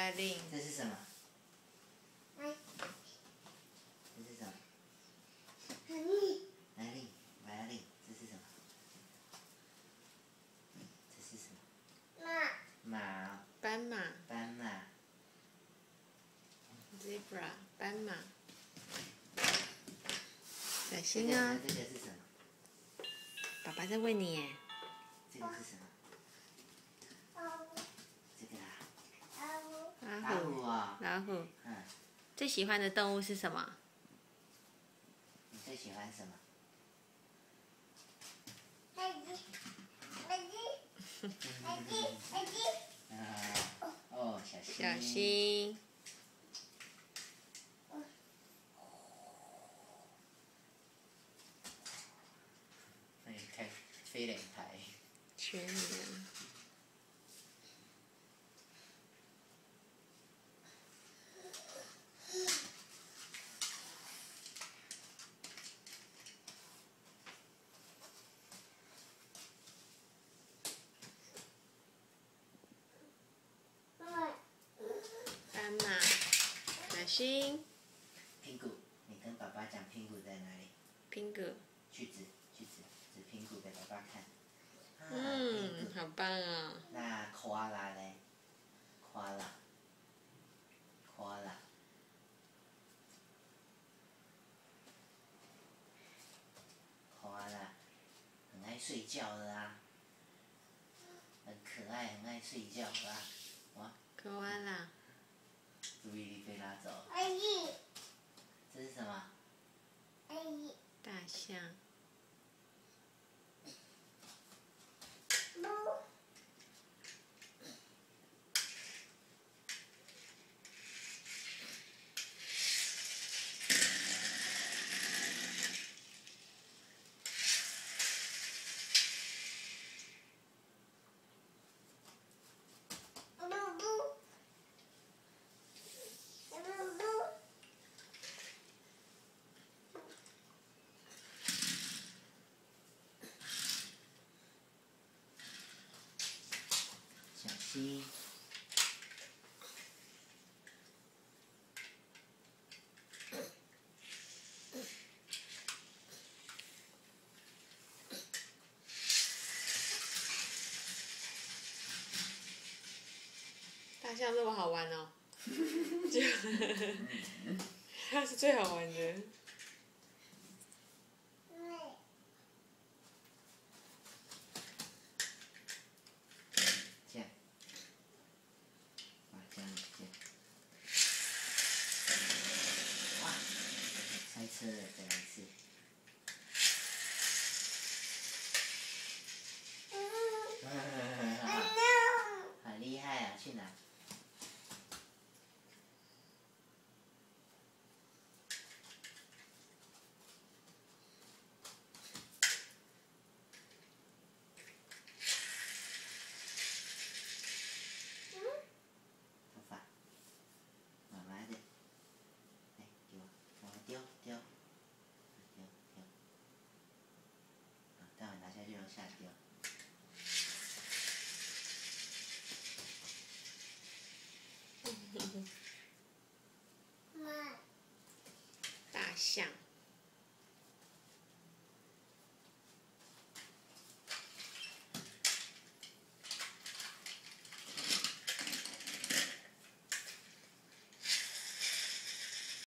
violin。这是什么？这是什么？violin，这是什么？这是什么？马。斑马。斑马。zebra， 斑马。小心啊！这个是什么？爸爸在问你耶。这个是什么？这个啊。老虎。老虎啊。老虎。嗯。最喜欢的动物是什么？你最喜欢什么？哦，小心。小心。那你开飞两台。全能。斑马，小心。苹果，你跟爸爸讲苹果在哪里？苹果。去指苹果给爸爸看。好棒啊！那考拉嘞？考拉。很爱睡觉的啊，很可爱，很爱睡觉的啊。哇。科瓦拉。注意力被拉走。这是什么？大象。小心。大象这么好玩哦！它是最好玩的。这样。这样。哇！开车了，再来一次。很厉害啊！去哪？头发。妈妈的。来，给我，给我丢。待会拿下去楼下丢。大象。